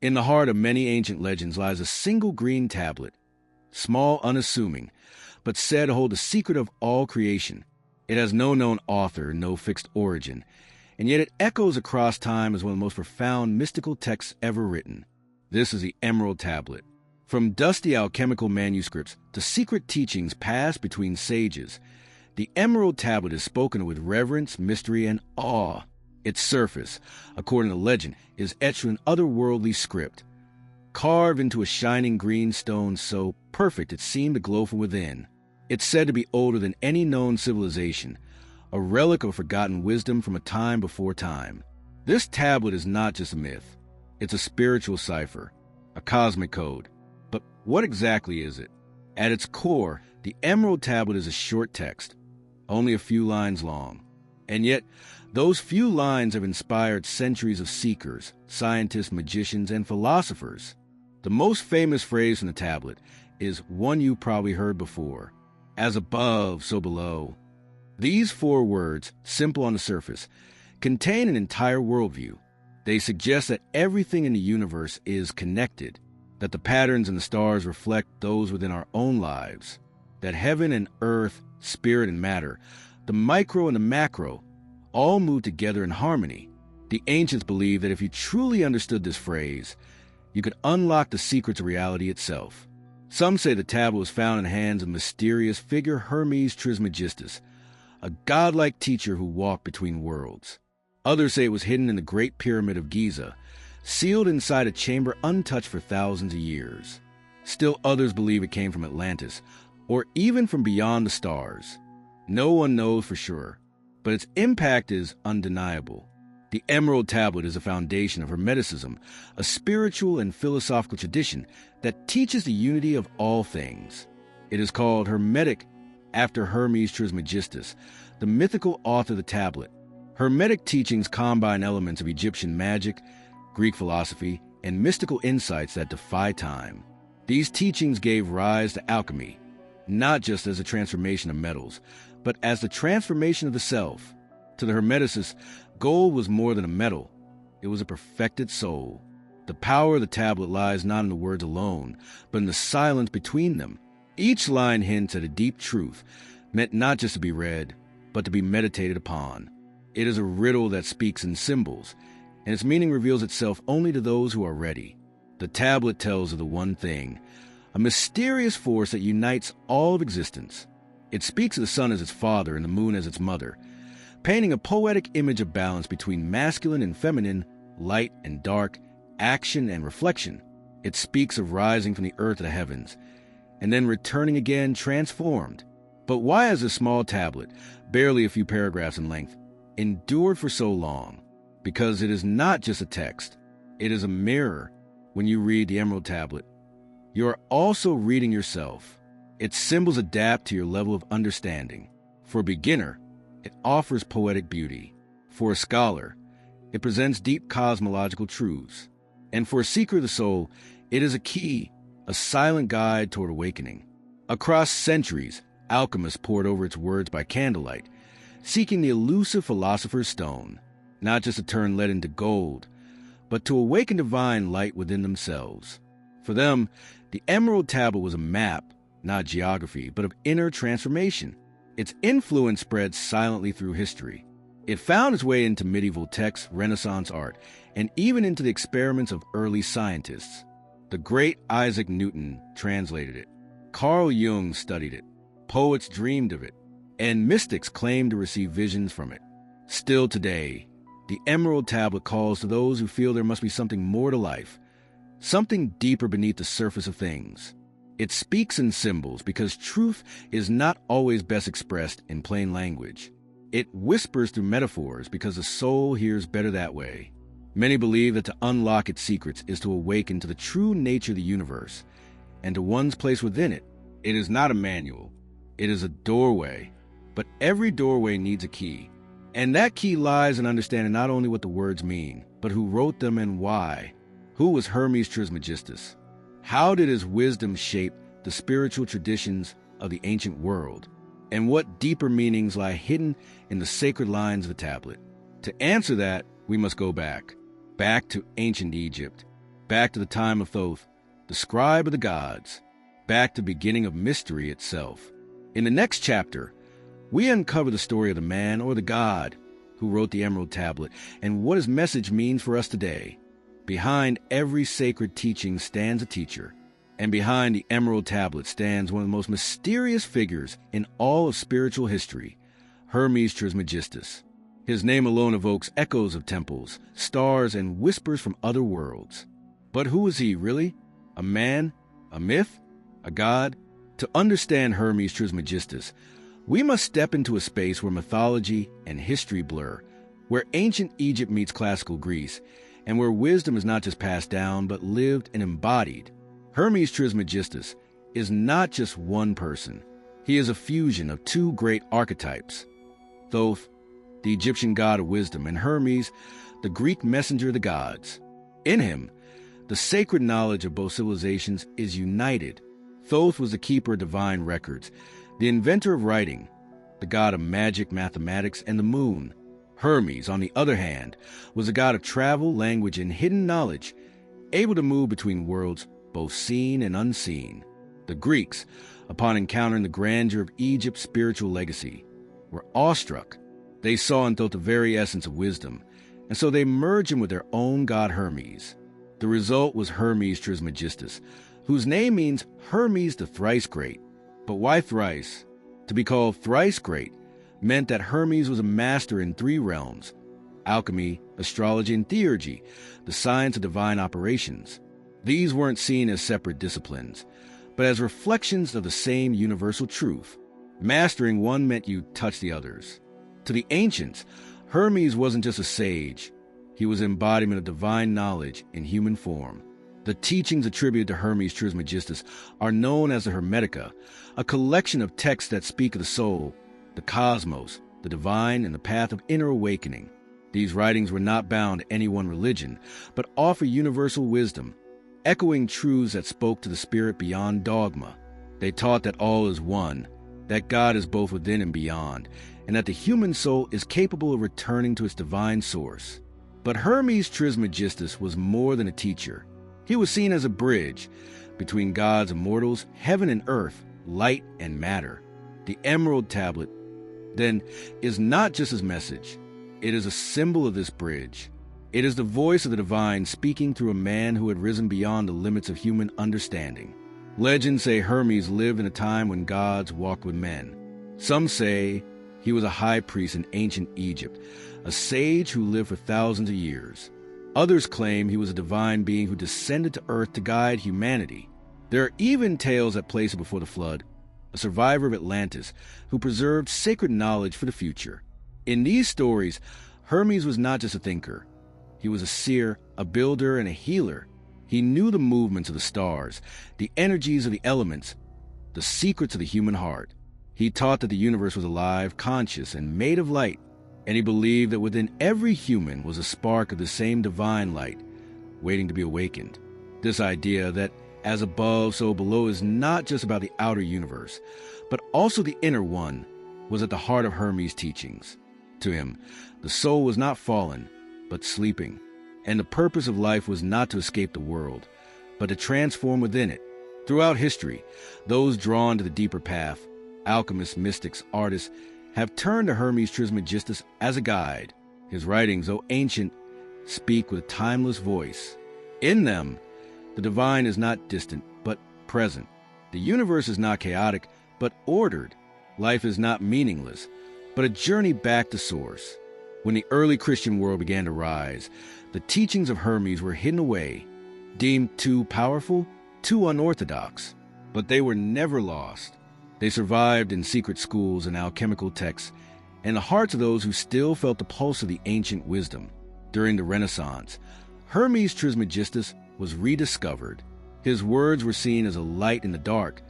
In the heart of many ancient legends lies a single green tablet, small, unassuming, but said to hold the secret of all creation. It has no known author, no fixed origin, and yet it echoes across time as one of the most profound mystical texts ever written. This is the Emerald Tablet. From dusty alchemical manuscripts to secret teachings passed between sages, the Emerald Tablet is spoken with reverence, mystery, and awe. Its surface, according to legend, is etched with an otherworldly script, carved into a shining green stone so perfect it seemed to glow from within. It's said to be older than any known civilization, a relic of forgotten wisdom from a time before time. This tablet is not just a myth. It's a spiritual cipher, a cosmic code. But what exactly is it? At its core, the Emerald Tablet is a short text, only a few lines long. And yet, those few lines have inspired centuries of seekers, scientists, magicians, and philosophers. The most famous phrase from the tablet is one you probably heard before: as above, so below. These 4 words, simple on the surface, contain an entire worldview. They suggest that everything in the universe is connected, that the patterns in the stars reflect those within our own lives, that heaven and earth, spirit and matter, the micro and the macro, all move together in harmony. The ancients believed that if you truly understood this phrase, you could unlock the secrets of reality itself. Some say the tablet was found in the hands of the mysterious figure Hermes Trismegistus, a godlike teacher who walked between worlds. Others say it was hidden in the Great Pyramid of Giza, sealed inside a chamber untouched for thousands of years. Still others believe it came from Atlantis, or even from beyond the stars. No one knows for sure, but its impact is undeniable. The Emerald Tablet is a foundation of Hermeticism, a spiritual and philosophical tradition that teaches the unity of all things. It is called Hermetic after Hermes Trismegistus, the mythical author of the tablet. Hermetic teachings combine elements of Egyptian magic, Greek philosophy, and mystical insights that defy time. These teachings gave rise to alchemy, not just as a transformation of metals, but as the transformation of the self. To the Hermeticists, gold was more than a metal. It was a perfected soul. The power of the tablet lies not in the words alone, but in the silence between them. Each line hints at a deep truth, meant not just to be read, but to be meditated upon. It is a riddle that speaks in symbols, and its meaning reveals itself only to those who are ready. The tablet tells of the one thing, a mysterious force that unites all of existence. It speaks of the sun as its father and the moon as its mother, painting a poetic image of balance between masculine and feminine, light and dark, action and reflection. It speaks of rising from the earth to the heavens, and then returning again transformed. But why has this small tablet, barely a few paragraphs in length, endured for so long? Because it is not just a text. It is a mirror. When you read the Emerald Tablet, you are also reading yourself. Its symbols adapt to your level of understanding. For a beginner, it offers poetic beauty. For a scholar, it presents deep cosmological truths. And for a seeker of the soul, it is a key, a silent guide toward awakening. Across centuries, alchemists pored over its words by candlelight, seeking the elusive philosopher's stone, not just to turn lead into gold, but to awaken divine light within themselves. For them, the Emerald Tablet was a map, not geography, but of inner transformation. Its influence spread silently through history. It found its way into medieval texts, Renaissance art, and even into the experiments of early scientists. The great Isaac Newton translated it. Carl Jung studied it. Poets dreamed of it. And mystics claimed to receive visions from it. Still today, the Emerald Tablet calls to those who feel there must be something more to life, something deeper beneath the surface of things. It speaks in symbols because truth is not always best expressed in plain language. It whispers through metaphors because the soul hears better that way. Many believe that to unlock its secrets is to awaken to the true nature of the universe and to one's place within it. It is not a manual. It is a doorway. But every doorway needs a key. And that key lies in understanding not only what the words mean, but who wrote them and why. Who was Hermes Trismegistus? How did his wisdom shape the spiritual traditions of the ancient world? And what deeper meanings lie hidden in the sacred lines of the tablet? To answer that, we must go back to ancient Egypt. back to the time of Thoth, the scribe of the gods, back to the beginning of mystery itself. In the next chapter, we uncover the story of the man or the god who wrote the Emerald Tablet and what his message means for us today. Behind every sacred teaching stands a teacher, and behind the Emerald Tablet stands one of the most mysterious figures in all of spiritual history, Hermes Trismegistus. His name alone evokes echoes of temples, stars, and whispers from other worlds. But who is he, really? A man? A myth? A god? To understand Hermes Trismegistus, we must step into a space where mythology and history blur, where ancient Egypt meets classical Greece, and where wisdom is not just passed down, but lived and embodied. Hermes Trismegistus is not just one person. He is a fusion of two great archetypes: Thoth, the Egyptian god of wisdom, and Hermes, the Greek messenger of the gods. In him, the sacred knowledge of both civilizations is united. Thoth was the keeper of divine records, the inventor of writing, the god of magic, mathematics, and the moon. Hermes, on the other hand, was a god of travel, language, and hidden knowledge, able to move between worlds both seen and unseen. The Greeks, upon encountering the grandeur of Egypt's spiritual legacy, were awestruck. They saw in Thoth the very essence of wisdom, and so they merged him with their own god Hermes. The result was Hermes Trismegistus, whose name means Hermes the thrice great. But why thrice? To be called thrice great meant that Hermes was a master in three realms: alchemy, astrology, and theurgy, the science of divine operations. These weren't seen as separate disciplines, but as reflections of the same universal truth. Mastering one meant you touch the others. To the ancients, Hermes wasn't just a sage. He was embodiment of divine knowledge in human form. The teachings attributed to Hermes Trismegistus are known as the Hermetica, a collection of texts that speak of the soul, the cosmos, the divine, and the path of inner awakening. These writings were not bound to any one religion, but offer universal wisdom, echoing truths that spoke to the spirit beyond dogma. They taught that all is one, that God is both within and beyond, and that the human soul is capable of returning to its divine source. But Hermes Trismegistus was more than a teacher. He was seen as a bridge between gods and mortals, heaven and earth, light and matter. The Emerald Tablet, then, is not just his message. It is a symbol of this bridge. It is the voice of the divine speaking through a man who had risen beyond the limits of human understanding. Legends say Hermes lived in a time when gods walked with men. Some say he was a high priest in ancient Egypt, a sage who lived for thousands of years. Others claim he was a divine being who descended to earth to guide humanity. There are even tales that place him before the flood, a survivor of Atlantis who preserved sacred knowledge for the future. In these stories, Hermes was not just a thinker. He was a seer, a builder, and a healer. He knew the movements of the stars, the energies of the elements, the secrets of the human heart. He taught that the universe was alive, conscious, and made of light, and he believed that within every human was a spark of the same divine light, waiting to be awakened. This idea that as above, so below is not just about the outer universe, but also the inner one, was at the heart of Hermes' teachings. To him, the soul was not fallen, but sleeping, and the purpose of life was not to escape the world, but to transform within it. Throughout history, those drawn to the deeper path, alchemists, mystics, artists, have turned to Hermes Trismegistus as a guide. His writings, though ancient, speak with a timeless voice. In them, the divine is not distant, but present. The universe is not chaotic, but ordered. Life is not meaningless, but a journey back to source. When the early Christian world began to rise, the teachings of Hermes were hidden away, deemed too powerful, too unorthodox. But they were never lost. They survived in secret schools and alchemical texts, in the hearts of those who still felt the pulse of the ancient wisdom. During the Renaissance, Hermes Trismegistus was rediscovered. His words were seen as a light in the dark,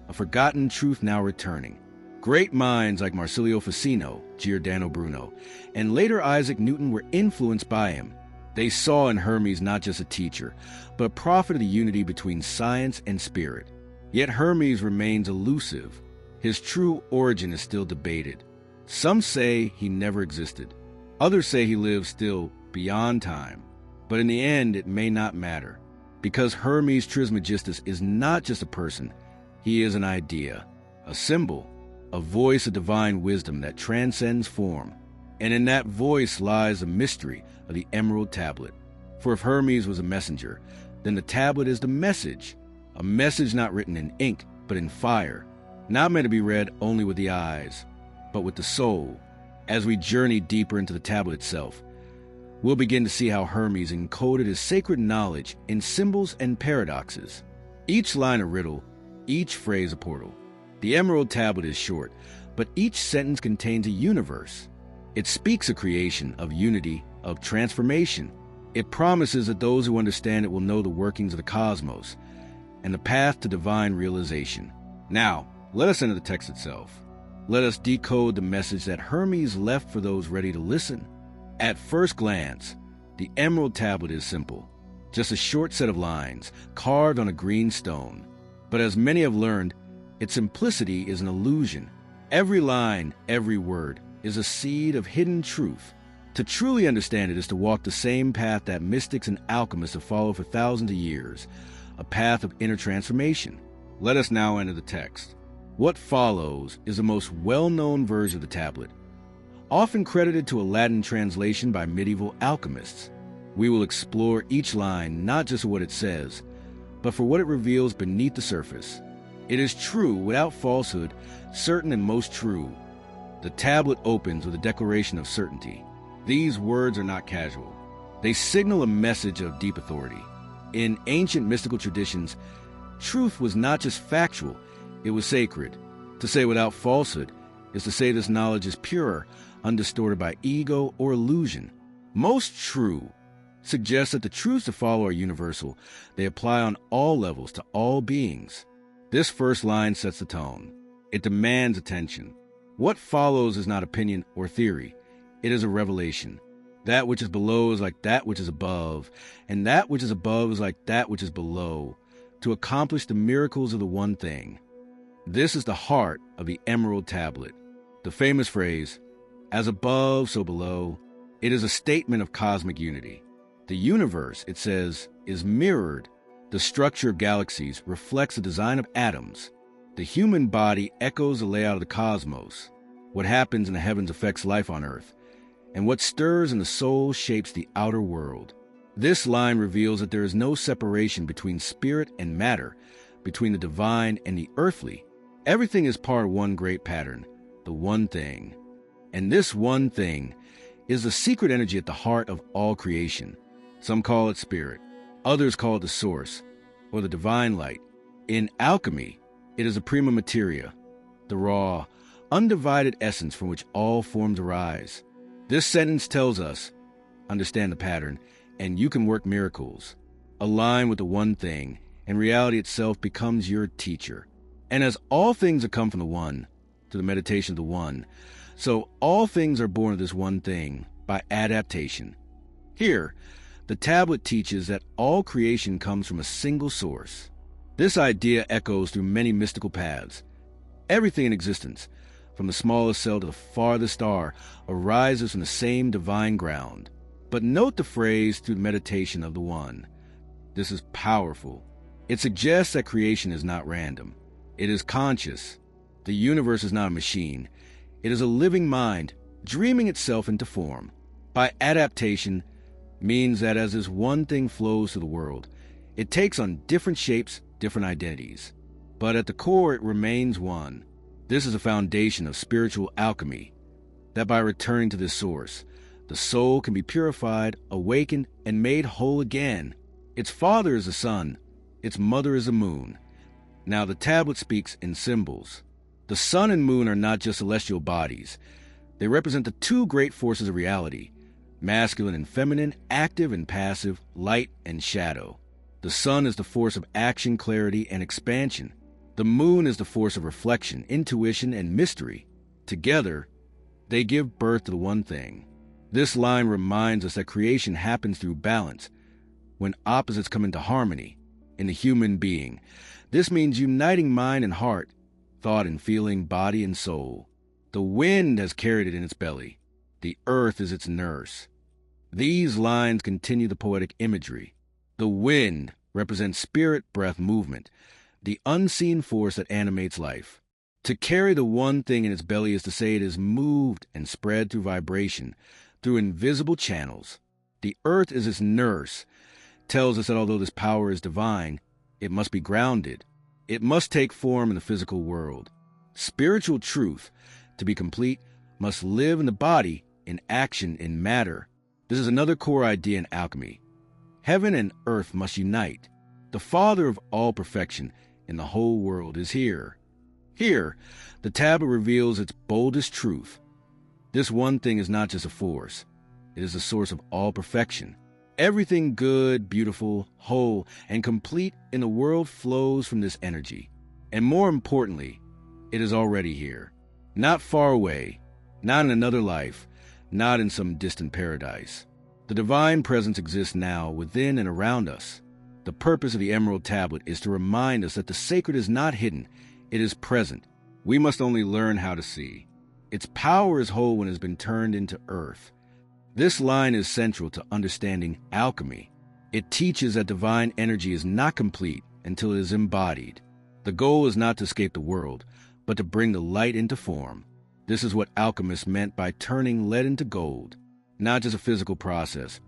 a forgotten truth now returning. Great minds like Marsilio Ficino, Giordano Bruno, and later Isaac Newton were influenced by him. They saw in Hermes not just a teacher, but a prophet of the unity between science and spirit. Yet Hermes remains elusive. His true origin is still debated. Some say he never existed. Others say he lives still beyond time. But in the end, it may not matter. Because Hermes Trismegistus is not just a person, he is an idea, a symbol, a voice of divine wisdom that transcends form. And in that voice lies the mystery of the Emerald Tablet. For if Hermes was a messenger, then the tablet is the message, a message not written in ink, but in fire, not meant to be read only with the eyes, but with the soul. As we journey deeper into the tablet itself, we'll begin to see how Hermes encoded his sacred knowledge in symbols and paradoxes. Each line a riddle, each phrase a portal. The Emerald Tablet is short, but each sentence contains a universe. It speaks of creation, of unity, of transformation. It promises that those who understand it will know the workings of the cosmos and the path to divine realization. Now, let us enter the text itself. Let us decode the message that Hermes left for those ready to listen. At first glance, the Emerald Tablet is simple, just a short set of lines carved on a green stone. But as many have learned, its simplicity is an illusion. Every line, every word, is a seed of hidden truth. To truly understand it is to walk the same path that mystics and alchemists have followed for thousands of years, a path of inner transformation. Let us now enter the text. What follows is the most well-known version of the tablet, often credited to a Latin translation by medieval alchemists. We will explore each line not just for what it says, but for what it reveals beneath the surface. It is true, without falsehood, certain and most true. The tablet opens with a declaration of certainty. These words are not casual. They signal a message of deep authority. In ancient mystical traditions, truth was not just factual, it was sacred. To say without falsehood is to say this knowledge is pure, undistorted by ego or illusion. Most true suggests that the truths to follow are universal. They apply on all levels to all beings. This first line sets the tone. It demands attention. What follows is not opinion or theory. It is a revelation. That which is below is like that which is above, and that which is above is like that which is below, to accomplish the miracles of the one thing. This is the heart of the Emerald Tablet. The famous phrase, "As above, so below," it is a statement of cosmic unity. The universe, it says, is mirrored. The structure of galaxies reflects the design of atoms. The human body echoes the layout of the cosmos. What happens in the heavens affects life on earth, and what stirs in the soul shapes the outer world. This line reveals that there is no separation between spirit and matter, between the divine and the earthly. Everything is part of one great pattern, the one thing. And this one thing is the secret energy at the heart of all creation. Some call it spirit, others call it the source, or the divine light. In alchemy, it is a prima materia, the raw, undivided essence from which all forms arise. This sentence tells us, understand the pattern, and you can work miracles. Align with the one thing, and reality itself becomes your teacher. And as all things have come from the one, to the meditation of the one, so all things are born of this one thing, by adaptation. Here, the tablet teaches that all creation comes from a single source. This idea echoes through many mystical paths. Everything in existence, from the smallest cell to the farthest star, arises from the same divine ground. But note the phrase through the meditation of the one. This is powerful. It suggests that creation is not random. It is conscious. The universe is not a machine. It is a living mind, dreaming itself into form. By adaptation means that as this one thing flows through the world, it takes on different shapes, different identities. But at the core, it remains one. This is a foundation of spiritual alchemy, that by returning to this source, the soul can be purified, awakened, and made whole again. Its father is the sun, its mother is the moon. Now the tablet speaks in symbols. The sun and moon are not just celestial bodies. They represent the two great forces of reality, masculine and feminine, active and passive, light and shadow. The sun is the force of action, clarity, and expansion. The moon is the force of reflection, intuition, and mystery. Together, they give birth to the one thing. This line reminds us that creation happens through balance, when opposites come into harmony in the human being. This means uniting mind and heart, thought and feeling, body and soul. The wind has carried it in its belly. The earth is its nurse. These lines continue the poetic imagery. The wind, represents spirit, breath, movement, the unseen force that animates life. To carry the one thing in its belly is to say it is moved and spread through vibration, through invisible channels. The earth is its nurse, tells us that although this power is divine, it must be grounded. It must take form in the physical world. Spiritual truth, to be complete, must live in the body, in action, in matter. This is another core idea in alchemy. Heaven and earth must unite. The Father of all perfection in the whole world is here. Here, the tablet reveals its boldest truth. This one thing is not just a force. It is the source of all perfection. Everything good, beautiful, whole, and complete in the world flows from this energy. And more importantly, it is already here. Not far away, not in another life, not in some distant paradise. The divine presence exists now within and around us. The purpose of the Emerald Tablet is to remind us that the sacred is not hidden, it is present. We must only learn how to see. Its power is whole when it has been turned into earth. This line is central to understanding alchemy. It teaches that divine energy is not complete until it is embodied. The goal is not to escape the world, but to bring the light into form. This is what alchemists meant by turning lead into gold. Not just a physical process,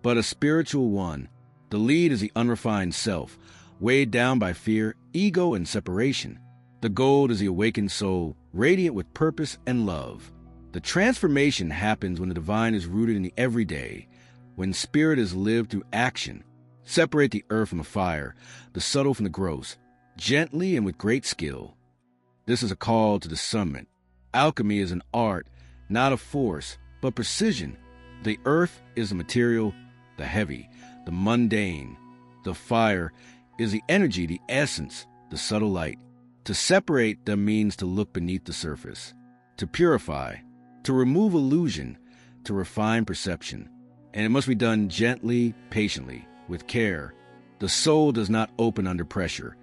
but a spiritual one. The lead is the unrefined self, weighed down by fear, ego, and separation. The gold is the awakened soul, radiant with purpose and love. The transformation happens when the divine is rooted in the everyday, when spirit is lived through action. Separate the earth from the fire, the subtle from the gross, gently and with great skill. This is a call to discernment. Alchemy is an art, not a force, but precision. The earth is the material, the heavy, the mundane. The fire is the energy, the essence, the subtle light. To separate them means to look beneath the surface, to purify, to remove illusion, to refine perception. And it must be done gently, patiently, with care. The soul does not open under pressure.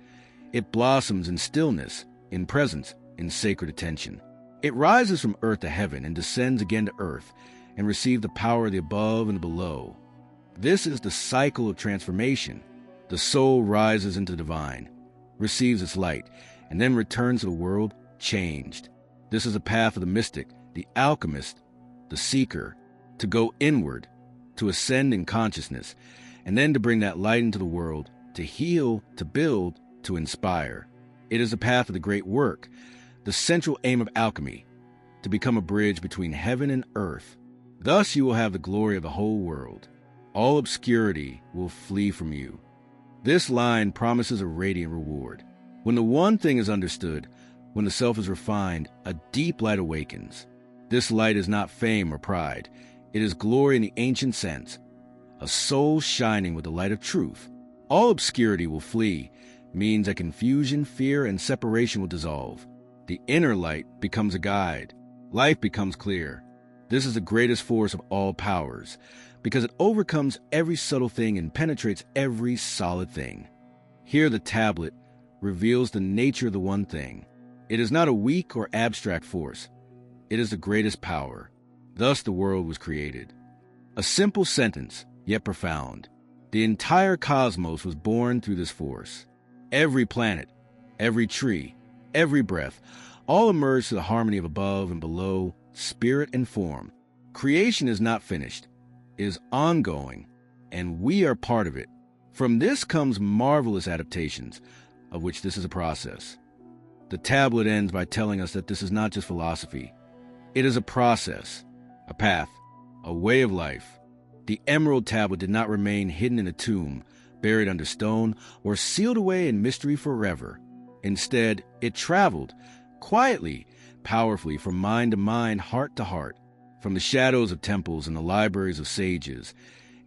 It blossoms in stillness, in presence, in sacred attention. It rises from earth to heaven and descends again to earth and receives the power of the above and the below. This is the cycle of transformation. The soul rises into the divine, receives its light, and then returns to the world changed. This is the path of the mystic, the alchemist, the seeker, to go inward, to ascend in consciousness, and then to bring that light into the world, to heal, to build, to inspire. It is the path of the great work, the central aim of alchemy, to become a bridge between heaven and earth. Thus you will have the glory of the whole world. All obscurity will flee from you. This line promises a radiant reward. When the one thing is understood, when the self is refined, a deep light awakens. This light is not fame or pride. It is glory in the ancient sense, a soul shining with the light of truth. All obscurity will flee, means that confusion, fear, and separation will dissolve. The inner light becomes a guide. Life becomes clear. This is the greatest force of all powers, because it overcomes every subtle thing and penetrates every solid thing. Here the tablet reveals the nature of the one thing. It is not a weak or abstract force. It is the greatest power. Thus the world was created. A simple sentence, yet profound. The entire cosmos was born through this force. Every planet, every tree, every breath, all emerged to the harmony of above and below, spirit and form. Creation is not finished. It is ongoing, and we are part of it. From this comes marvelous adaptations, of which this is a process. The tablet ends by telling us that this is not just philosophy. It is a process, a path, a way of life. The Emerald Tablet did not remain hidden in a tomb, buried under stone, or sealed away in mystery forever. Instead, it traveled, quietly, powerfully, from mind to mind, heart to heart. From the shadows of temples and the libraries of sages,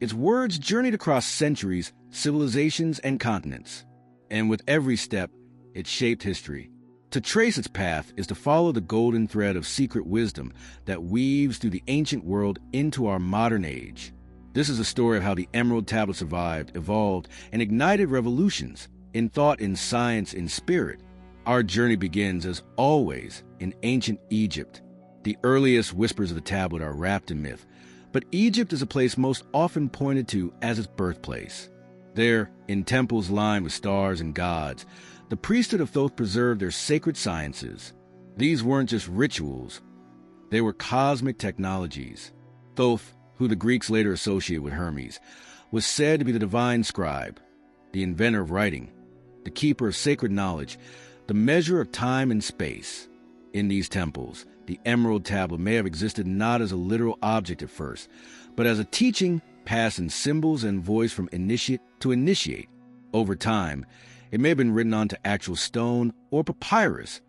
its words journeyed across centuries, civilizations, and continents. And with every step, it shaped history. To trace its path is to follow the golden thread of secret wisdom that weaves through the ancient world into our modern age. This is a story of how the Emerald Tablet survived, evolved, and ignited revolutions in thought, in science, in spirit. Our journey begins, as always, in ancient Egypt. The earliest whispers of the tablet are wrapped in myth, but Egypt is a place most often pointed to as its birthplace. There, in temples lined with stars and gods, the priesthood of Thoth preserved their sacred sciences. These weren't just rituals. They were cosmic technologies. Thoth, who the Greeks later associated with Hermes, was said to be the divine scribe, the inventor of writing, the keeper of sacred knowledge, the measure of time and space. In these temples, the emerald tablet may have existed not as a literal object at first, but as a teaching passed in symbols and voice from initiate to initiate. Over time, it may have been written onto actual stone or papyrus,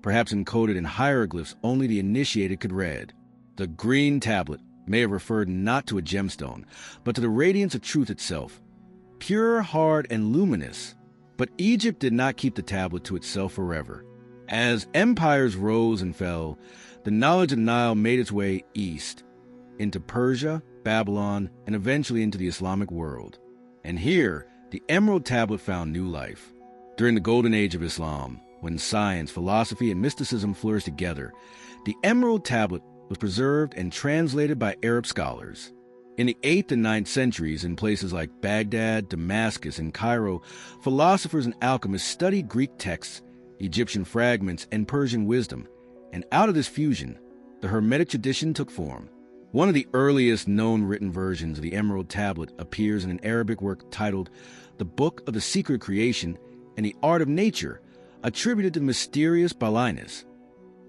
perhaps encoded in hieroglyphs only the initiated could read. The green tablet may have referred not to a gemstone, but to the radiance of truth itself, pure, hard, and luminous. But Egypt did not keep the tablet to itself forever. As empires rose and fell, the knowledge of the Nile made its way east, into Persia, Babylon, and eventually into the Islamic world. And here, the Emerald Tablet found new life. During the Golden Age of Islam, when science, philosophy, and mysticism flourished together, the Emerald Tablet was preserved and translated by Arab scholars. In the 8th and 9th centuries, in places like Baghdad, Damascus, and Cairo, philosophers and alchemists studied Greek texts, Egyptian fragments, and Persian wisdom, and out of this fusion, the Hermetic tradition took form. One of the earliest known written versions of the Emerald Tablet appears in an Arabic work titled The Book of the Secret Creation and the Art of Nature, attributed to the mysterious Balinus,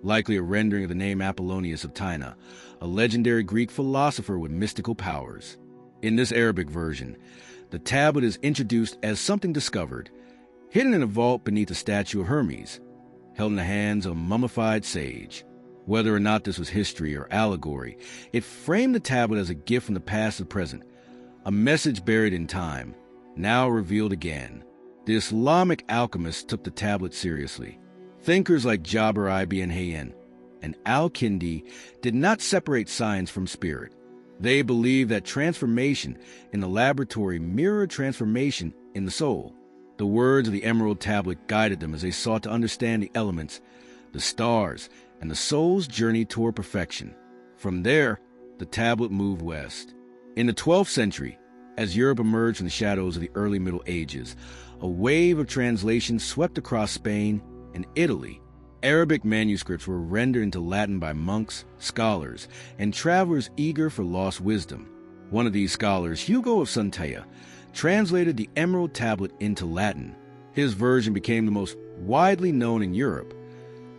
likely a rendering of the name Apollonius of Tyana, a legendary Greek philosopher with mystical powers. In this Arabic version, the tablet is introduced as something discovered, hidden in a vault beneath a statue of Hermes, held in the hands of a mummified sage. Whether or not this was history or allegory, it framed the tablet as a gift from the past to the present, a message buried in time, now revealed again. The Islamic alchemists took the tablet seriously. Thinkers like Jabir ibn Hayyan and al-Kindi did not separate science from spirit. They believed that transformation in the laboratory mirrored transformation in the soul. The words of the Emerald Tablet guided them as they sought to understand the elements, the stars, and the soul's journey toward perfection. From there, the tablet moved west. In the 12th century, as Europe emerged from the shadows of the early Middle Ages, a wave of translations swept across Spain and Italy. Arabic manuscripts were rendered into Latin by monks, scholars, and travelers eager for lost wisdom. One of these scholars, Hugo of Santea, translated the Emerald Tablet into Latin. His version became the most widely known in Europe,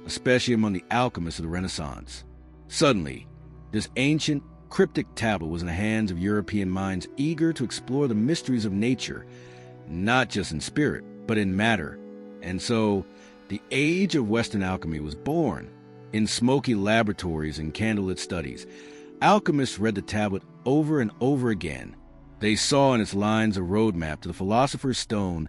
especially among the alchemists of the Renaissance. Suddenly, this ancient, cryptic tablet was in the hands of European minds eager to explore the mysteries of nature, not just in spirit, but in matter. And so, the age of Western alchemy was born. In smoky laboratories and candlelit studies, alchemists read the tablet over and over again. They saw in its lines a roadmap to the philosopher's stone,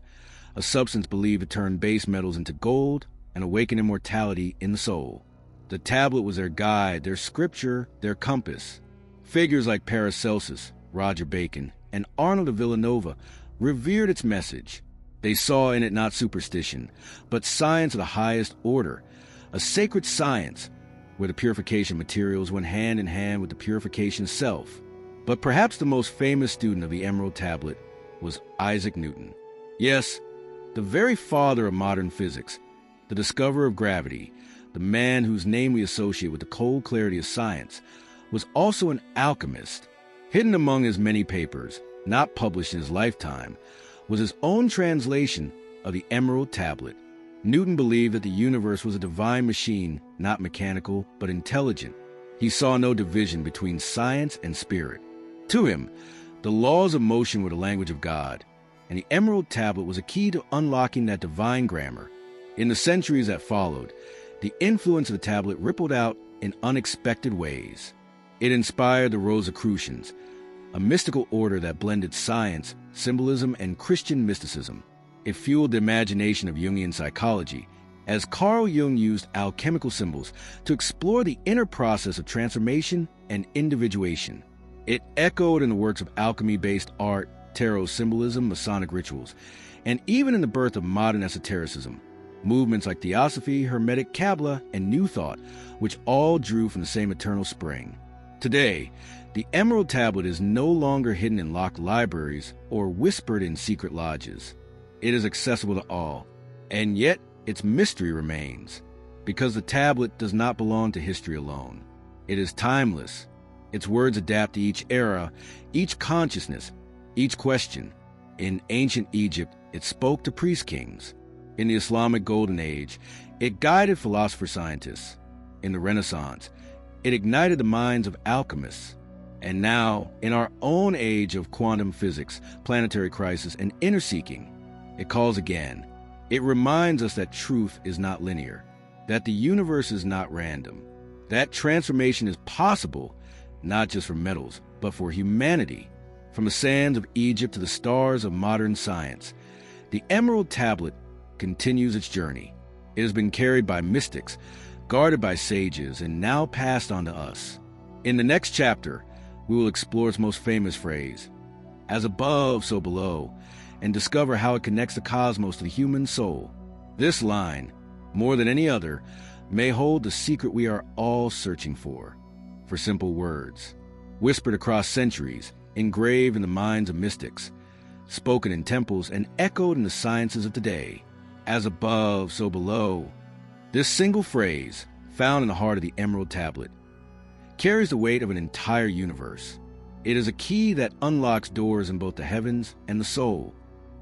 a substance believed to turn base metals into gold and awaken immortality in the soul. The tablet was their guide, their scripture, their compass. Figures like Paracelsus, Roger Bacon, and Arnold of Villanova revered its message. They saw in it not superstition, but science of the highest order, a sacred science where the purification materials went hand in hand with the purification self. But perhaps the most famous student of the Emerald Tablet was Isaac Newton. Yes, the very father of modern physics, the discoverer of gravity, the man whose name we associate with the cold clarity of science, was also an alchemist. Hidden among his many papers, not published in his lifetime, was his own translation of the Emerald Tablet. Newton believed that the universe was a divine machine, not mechanical, but intelligent. He saw no division between science and spirit. To him, the laws of motion were the language of God, and the Emerald Tablet was a key to unlocking that divine grammar. In the centuries that followed, the influence of the tablet rippled out in unexpected ways. It inspired the Rosicrucians, a mystical order that blended science, symbolism, and Christian mysticism. It fueled the imagination of Jungian psychology, as Carl Jung used alchemical symbols to explore the inner process of transformation and individuation. It echoed in the works of alchemy-based art, tarot symbolism, Masonic rituals, and even in the birth of modern esotericism, movements like Theosophy, Hermetic Kabbalah, and New Thought, which all drew from the same eternal spring. Today, the Emerald Tablet is no longer hidden in locked libraries or whispered in secret lodges. It is accessible to all, and yet its mystery remains, because the tablet does not belong to history alone. It is timeless. Its words adapt to each era, each consciousness, each question. In ancient Egypt, it spoke to priest-kings. In the Islamic Golden Age, it guided philosopher-scientists. In the Renaissance, it ignited the minds of alchemists. And now, in our own age of quantum physics, planetary crisis, and inner seeking, it calls again. It reminds us that truth is not linear, that the universe is not random, that transformation is possible, not just for metals, but for humanity. From the sands of Egypt to the stars of modern science, the Emerald Tablet continues its journey. It has been carried by mystics, guarded by sages, and now passed on to us. In the next chapter, we will explore its most famous phrase, "As above, so below," and discover how it connects the cosmos to the human soul. This line, more than any other, may hold the secret we are all searching for simple words, whispered across centuries, engraved in the minds of mystics, spoken in temples and echoed in the sciences of today. As above, so below. This single phrase, found in the heart of the Emerald Tablet, carries the weight of an entire universe. It is a key that unlocks doors in both the heavens and the soul.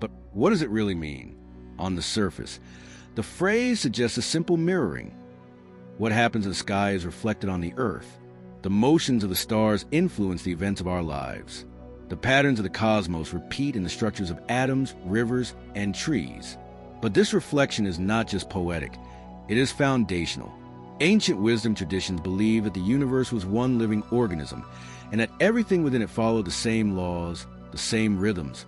But what does it really mean? On the surface, the phrase suggests a simple mirroring. What happens in the sky is reflected on the earth. The motions of the stars influence the events of our lives. The patterns of the cosmos repeat in the structures of atoms, rivers, and trees. But this reflection is not just poetic, it is foundational. Ancient wisdom traditions believe that the universe was one living organism, and that everything within it followed the same laws, the same rhythms,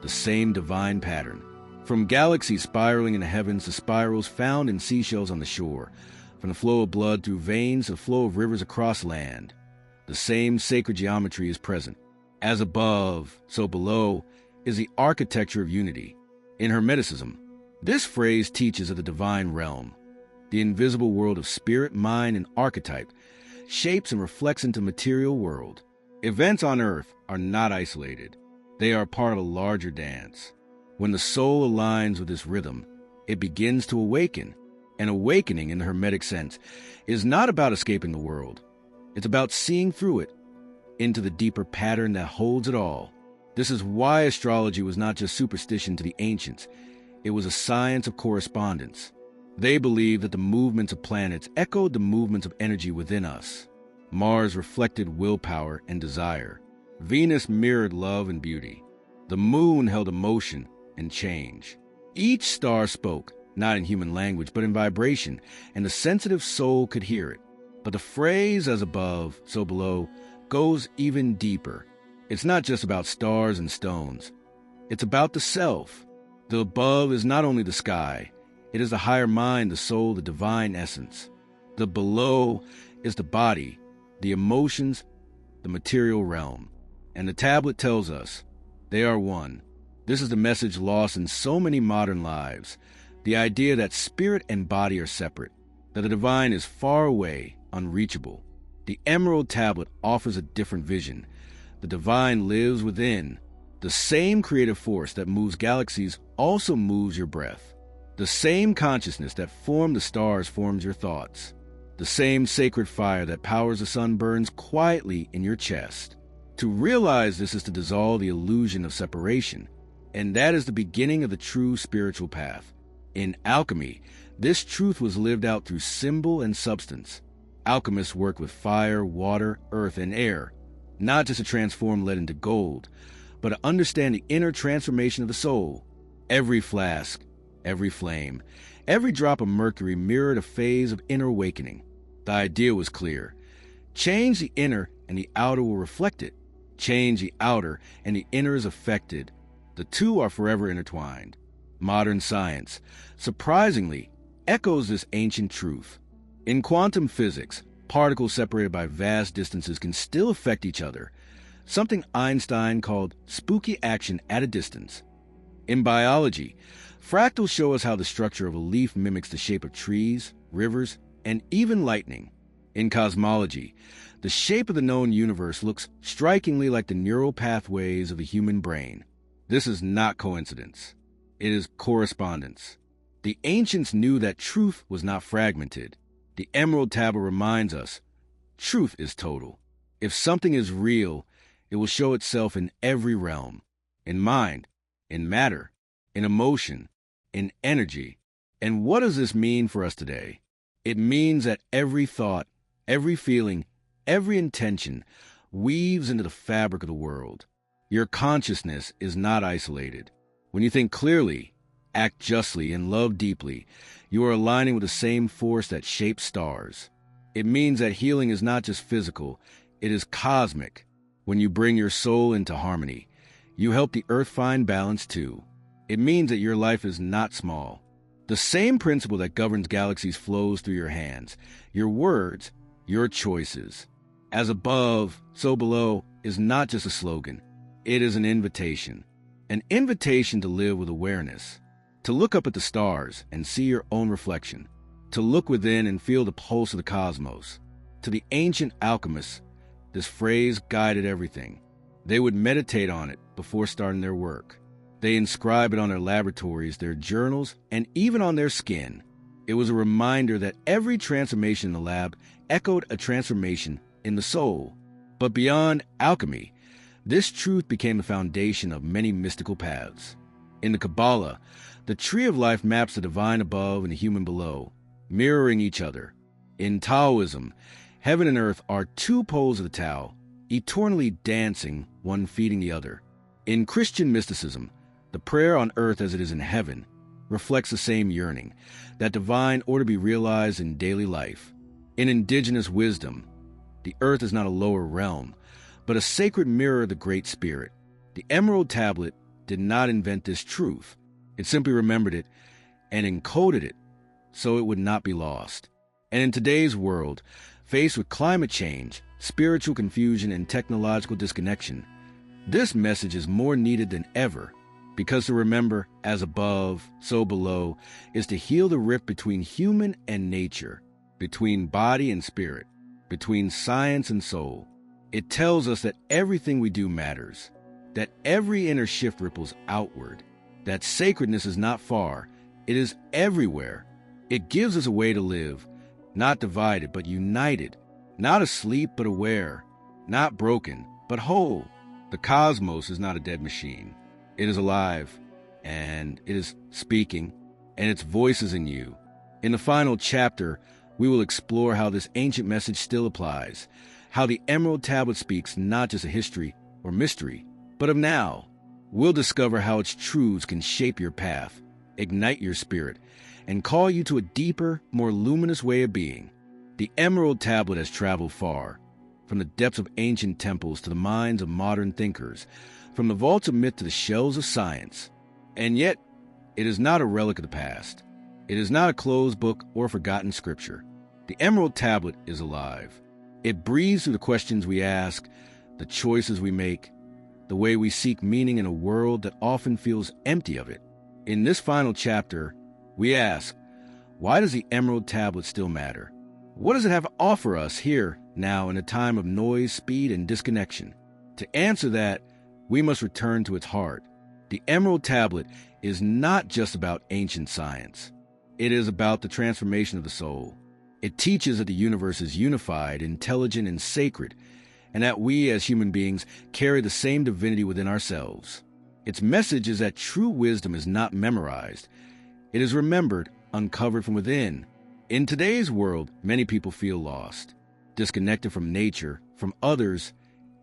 the same divine pattern. From galaxies spiraling in the heavens to spirals found in seashells on the shore, from the flow of blood through veins to the flow of rivers across land, the same sacred geometry is present. As above, so below is the architecture of unity. In Hermeticism, this phrase teaches of the divine realm, the invisible world of spirit, mind, and archetype, shapes and reflects into the material world. Events on earth are not isolated. They are part of a larger dance. When the soul aligns with this rhythm, it begins to awaken. An awakening, in the Hermetic sense, is not about escaping the world. It's about seeing through it, into the deeper pattern that holds it all. This is why astrology was not just superstition to the ancients. It was a science of correspondence. They believed that the movements of planets echoed the movements of energy within us. Mars reflected willpower and desire. Venus mirrored love and beauty. The moon held emotion and change. Each star spoke, not in human language, but in vibration, and the sensitive soul could hear it. But the phrase, as above, so below, goes even deeper. It's not just about stars and stones. It's about the self. The above is not only the sky. It is the higher mind, the soul, the divine essence. The below is the body, the emotions, the material realm. And the tablet tells us, they are one. This is the message lost in so many modern lives. The idea that spirit and body are separate, that the divine is far away, unreachable. The Emerald Tablet offers a different vision. The divine lives within. The same creative force that moves galaxies also moves your breath. The same consciousness that formed the stars forms your thoughts. The same sacred fire that powers the sun burns quietly in your chest. To realize this is to dissolve the illusion of separation, and that is the beginning of the true spiritual path. In alchemy, this truth was lived out through symbol and substance. Alchemists worked with fire, water, earth, and air, not just to transform lead into gold, but to understand the inner transformation of the soul. Every flask, every flame, every drop of mercury mirrored a phase of inner awakening. The idea was clear. Change the inner and the outer will reflect it. Change the outer and the inner is affected. The two are forever intertwined. Modern science, surprisingly, echoes this ancient truth. In quantum physics, particles separated by vast distances can still affect each other, something Einstein called spooky action at a distance. In biology, fractals show us how the structure of a leaf mimics the shape of trees, rivers, and even lightning. In cosmology, the shape of the known universe looks strikingly like the neural pathways of the human brain. This is not coincidence. It is correspondence. The ancients knew that truth was not fragmented. The Emerald Tablet reminds us, truth is total. If something is real, it will show itself in every realm. In mind, in matter, in emotion, in energy. And what does this mean for us today? It means that every thought, every feeling, every intention weaves into the fabric of the world. Your consciousness is not isolated. When you think clearly, act justly, and love deeply, you are aligning with the same force that shapes stars. It means that healing is not just physical, it is cosmic. When you bring your soul into harmony, you help the earth find balance too. It means that your life is not small. The same principle that governs galaxies flows through your hands, your words, your choices. As above, so below is not just a slogan. It is an invitation. An invitation to live with awareness, to look up at the stars and see your own reflection, to look within and feel the pulse of the cosmos. To the ancient alchemists, this phrase guided everything. They would meditate on it before starting their work. They inscribe it on their laboratories, their journals, and even on their skin. It was a reminder that every transformation in the lab echoed a transformation in the soul. But beyond alchemy, this truth became the foundation of many mystical paths. In the Kabbalah, the tree of life maps the divine above and the human below, mirroring each other. In Taoism, heaven and earth are two poles of the Tao, eternally dancing, one feeding the other. In Christian mysticism, the prayer on earth as it is in heaven reflects the same yearning, that divine order be realized in daily life. In indigenous wisdom, the earth is not a lower realm, but a sacred mirror of the Great Spirit. The Emerald Tablet did not invent this truth. It simply remembered it and encoded it so it would not be lost. And in today's world, faced with climate change, spiritual confusion, and technological disconnection, this message is more needed than ever, because to remember, as above, so below, is to heal the rift between human and nature, between body and spirit, between science and soul. It tells us that everything we do matters, that every inner shift ripples outward, that sacredness is not far, it is everywhere. It gives us a way to live, not divided but united, not asleep but aware, not broken but whole. The cosmos is not a dead machine. It is alive, and it is speaking, and its voice is in you. In the final chapter, we will explore how this ancient message still applies, how the Emerald Tablet speaks not just of history or mystery, but of now. We'll discover how its truths can shape your path, ignite your spirit, and call you to a deeper, more luminous way of being. The Emerald Tablet has traveled far, from the depths of ancient temples to the minds of modern thinkers, from the vaults of myth to the shelves of science. And yet, it is not a relic of the past. It is not a closed book or forgotten scripture. The Emerald Tablet is alive. It breathes through the questions we ask, the choices we make, the way we seek meaning in a world that often feels empty of it. In this final chapter, we ask, why does the Emerald Tablet still matter? What does it have to offer us here, now, in a time of noise, speed, and disconnection? To answer that, we must return to its heart. The Emerald Tablet is not just about ancient science. It is about the transformation of the soul. It teaches that the universe is unified, intelligent, and sacred, and that we as human beings carry the same divinity within ourselves. Its message is that true wisdom is not memorized. It is remembered, uncovered from within. In today's world, many people feel lost, disconnected from nature, from others,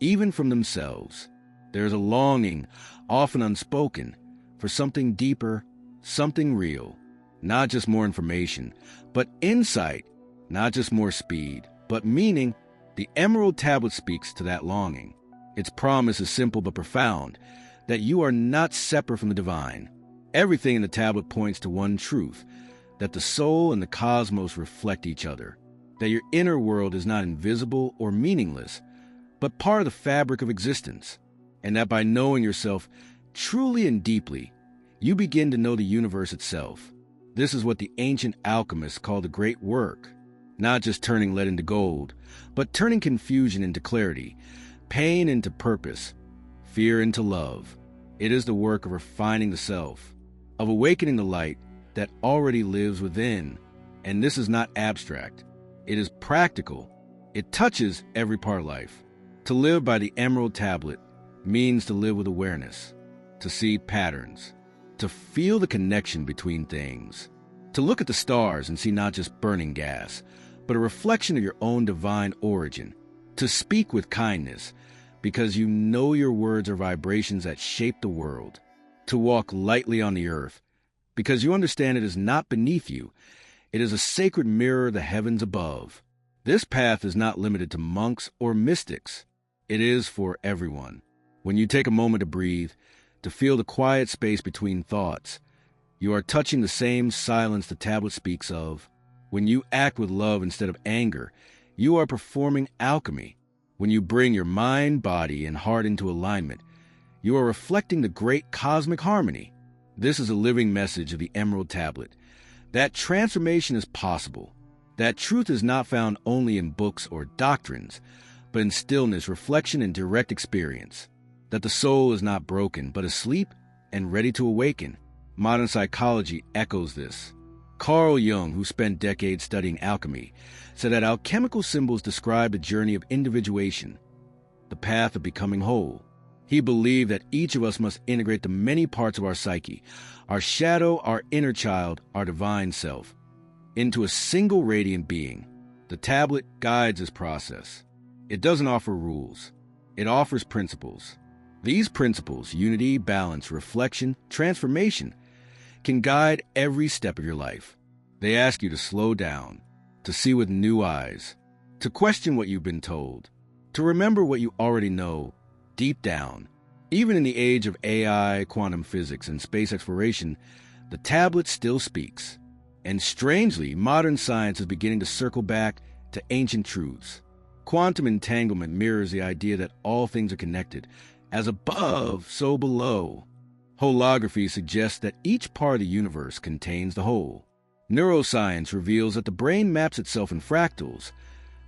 even from themselves. There is a longing, often unspoken, for something deeper, something real. Not just more information, but insight. Not just more speed, but meaning. The Emerald Tablet speaks to that longing. Its promise is simple but profound, that you are not separate from the divine. Everything in the tablet points to one truth, that the soul and the cosmos reflect each other, that your inner world is not invisible or meaningless, but part of the fabric of existence, and that by knowing yourself truly and deeply, you begin to know the universe itself. This is what the ancient alchemists called the great work. not just turning lead into gold, but turning confusion into clarity, pain into purpose, fear into love. It is the work of refining the self, of awakening the light that already lives within. And this is not abstract. It is practical. It touches every part of life. To live by the Emerald Tablet means to live with awareness, to see patterns, to feel the connection between things, to look at the stars and see not just burning gas, but a reflection of your own divine origin, to speak with kindness, because you know your words are vibrations that shape the world, to walk lightly on the earth, because you understand it is not beneath you, it is a sacred mirror of the heavens above. This path is not limited to monks or mystics. It is for everyone. When you take a moment to breathe, to feel the quiet space between thoughts, you are touching the same silence the tablet speaks of. When you act with love instead of anger, you are performing alchemy. When you bring your mind, body, and heart into alignment, you are reflecting the great cosmic harmony. This is a living message of the Emerald Tablet. That transformation is possible. That truth is not found only in books or doctrines, but in stillness, reflection, and direct experience. That the soul is not broken, but asleep and ready to awaken. Modern psychology echoes this. Carl Jung, who spent decades studying alchemy, said that alchemical symbols describe the journey of individuation, the path of becoming whole. He believed that each of us must integrate the many parts of our psyche, our shadow, our inner child, our divine self, into a single radiant being. The tablet guides this process. It doesn't offer rules. It offers principles. These principles, unity, balance, reflection, transformation, can guide every step of your life. They ask you to slow down, to see with new eyes, to question what you've been told, to remember what you already know deep down. Even in the age of AI, quantum physics, and space exploration, the tablet still speaks. And strangely, modern science is beginning to circle back to ancient truths. Quantum entanglement mirrors the idea that all things are connected. As above, so below. Holography suggests that each part of the universe contains the whole. Neuroscience reveals that the brain maps itself in fractals,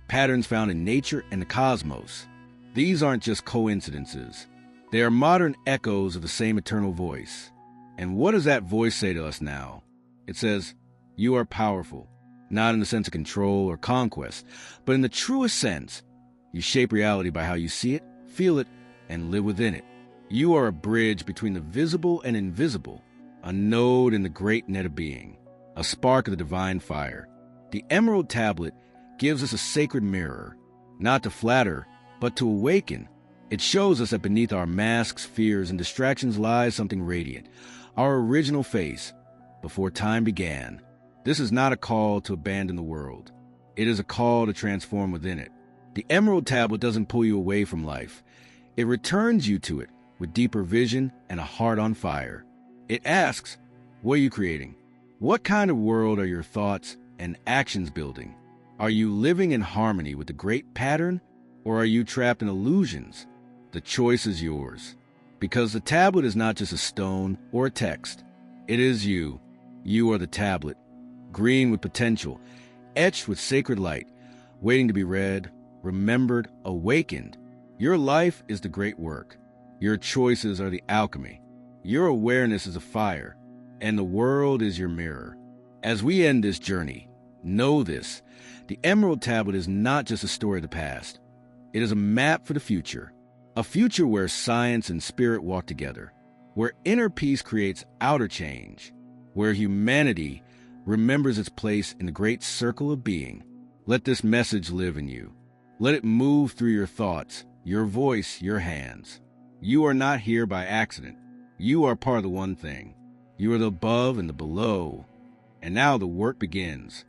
patterns found in nature and the cosmos. These aren't just coincidences. They are modern echoes of the same eternal voice. And what does that voice say to us now? It says, you are powerful, not in the sense of control or conquest, but in the truest sense. You shape reality by how you see it, feel it, and live within it. You are a bridge between the visible and invisible, a node in the great net of being, a spark of the divine fire. The Emerald Tablet gives us a sacred mirror, not to flatter, but to awaken. It shows us that beneath our masks, fears, and distractions lies something radiant, our original face, before time began. This is not a call to abandon the world. It is a call to transform within it. The Emerald Tablet doesn't pull you away from life. It returns you to it with deeper vision and a heart on fire. It asks, what are you creating? What kind of world are your thoughts and actions building? Are you living in harmony with the great pattern, or are you trapped in illusions? The choice is yours. Because the tablet is not just a stone or a text. It is you. You are the tablet, green with potential, etched with sacred light, waiting to be read, remembered, awakened. Your life is the great work. Your choices are the alchemy. Your awareness is a fire, and the world is your mirror. As we end this journey, know this. The Emerald Tablet is not just a story of the past. It is a map for the future. A future where science and spirit walk together. Where inner peace creates outer change. Where humanity remembers its place in the great circle of being. Let this message live in you. Let it move through your thoughts, your voice, your hands. You are not here by accident. You are part of the one thing. You are the above and the below. And now the work begins.